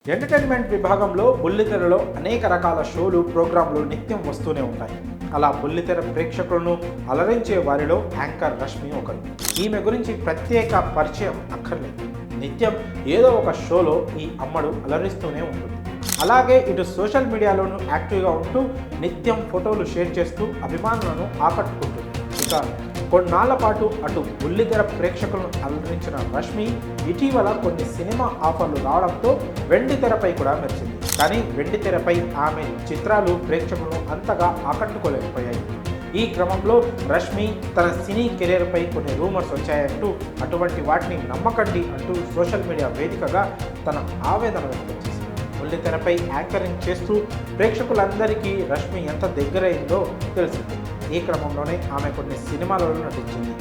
Entertainment విభాగంలో బుల్లితెరలో అనేక రకాల షోలు ప్రోగ్రాంలు నిత్యం వస్తూనే ఉంటాయి. అలా బుల్లితెర ప్రేక్షకులను అలరించే వారిలో యాంకర్ రష్మి ఒకరు. ఈమె గురించి ప్రత్యేక పరిచయం అక్కర్లేదు. నిత్యం ఏదో ఒక షోలో ఈ అమ్మడు అలరిస్తూనే ఉంటుంది. అలాగే ఇటు సోషల్ మీడియాలోనూ యాక్టివ్గా ఉంటూ నిత్యం ఫోటోలు షేర్ చేస్తూ అభిమానులను ఆకట్టుకుంటుంది. ఇక కొన్నాళ్ల పాటు అటు బుల్లితెర ప్రేక్షకులను అలరించిన రష్మి ఇటీవల కొన్ని సినిమా ఆఫర్లు రావడంతో వెండితెరపై కూడా మెరిచింది. కానీ వెండితెరపై ఆమె చిత్రాలు ప్రేక్షకులను అంతగా ఆకట్టుకోలేకపోయాయి. ఈ క్రమంలో రష్మి తన సినీ కెరీర్పై కొన్ని రూమర్స్ వచ్చాయంటూ అటువంటి వాటిని నమ్మకండి అంటూ సోషల్ మీడియా వేదికగా తన ఆవేదన వ్యక్తం చేసింది. బుల్లితెరపై యాంకరింగ్ చేస్తూ ప్రేక్షకులందరికీ రష్మి ఎంత దగ్గరైందో తెలిసింది. ఈ క్రమంలోనే ఆమె కొన్ని సినిమాలలో నటించింది.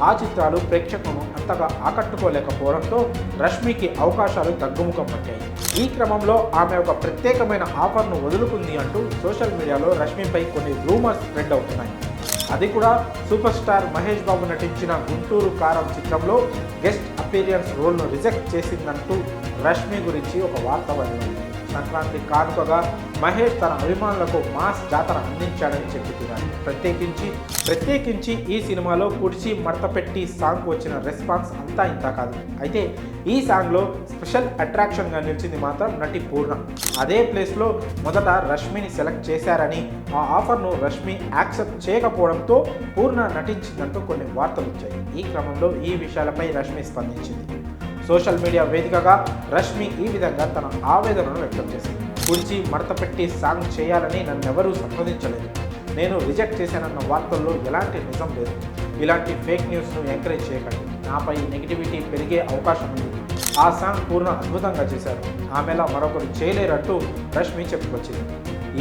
ఆ చిత్రాలు ప్రేక్షకులను అంతగా ఆకట్టుకోలేకపోవడంతో రష్మికి అవకాశాలు తగ్గుముఖం పట్టాయి. ఈ క్రమంలో ఆమె ఒక ప్రత్యేకమైన ఆఫర్ను వదులుకుంది అంటూ సోషల్ మీడియాలో రష్మిపై కొన్ని రూమర్స్ స్ప్రెడ్ అవుతున్నాయి. అది కూడా సూపర్ స్టార్ మహేష్ బాబు నటించిన గుంటూరు కారం చిత్రంలో గెస్ట్ అపీరియన్స్ రోల్ను రిజెక్ట్ చేసిందంటూ రష్మి గురించి ఒక వార్త వచ్చింది. సంక్రాంతి కానుకగా మహేష్ తన అభిమానులకు మాస్ జాతర అందించాడని చెప్పుతున్నారు. ప్రత్యేకించి ఈ సినిమాలో కుడిచి మడతపెట్టి సాంగ్ వచ్చిన రెస్పాన్స్ అంతా ఇంత కాదు. అయితే ఈ సాంగ్లో స్పెషల్ అట్రాక్షన్గా నిలిచింది మాత్రం నటి పూర్ణ. అదే ప్లేస్లో మొదట రష్మిని సెలెక్ట్ చేశారని, ఆ ఆఫర్ను రష్మి యాక్సెప్ట్ చేయకపోవడంతో పూర్ణ నటించిందంటూ కొన్ని వార్తలు వచ్చాయి. ఈ క్రమంలో ఈ విషయాలపై రష్మి స్పందించింది. సోషల్ మీడియా వేదికగా రష్మి ఈ విధంగా తన ఆవేదనను వ్యక్తం చేసింది. కుడిచి మడతపెట్టి సాంగ్ చేయాలని నన్నెవరూ సంప్రదించలేదు. నేను రిజెక్ట్ చేశానన్న వార్తల్లో ఎలాంటి నిజం లేదు. ఇలాంటి ఫేక్ న్యూస్ను ఎంకరేజ్ చేయకండి. నాపై నెగిటివిటీ పెరిగే అవకాశం ఉంది. ఆ సాంగ్ పూర్ణ అద్భుతంగా చేశారు. ఆమెలా మరొకరు చేయలేరంటూ రష్మి చెప్పుకొచ్చింది.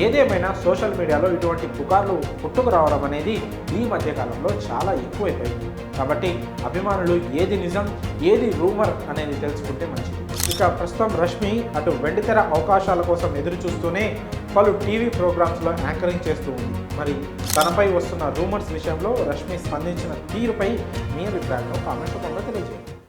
ఏదేమైనా సోషల్ మీడియాలో ఇటువంటి పుకార్లు పుట్టుకురావడం అనేది ఈ మధ్యకాలంలో చాలా ఎక్కువైపోయింది. కాబట్టి అభిమానులు ఏది నిజం ఏది రూమర్ అనేది తెలుసుకుంటే మంచిది. ఇక ప్రస్తుతం రష్మి అటు వెండితెర అవకాశాల కోసం ఎదురు చూస్తూనే పలు టీవీ ప్రోగ్రామ్స్లో యాంకరింగ్ చేస్తూ ఉంది. మరి తనపై వస్తున్న రూమర్స్ విషయంలో రష్మి స్పందించిన తీరుపై మీ అభిప్రాయాలను కామెంట్ రూపంలో తెలియజేయండి.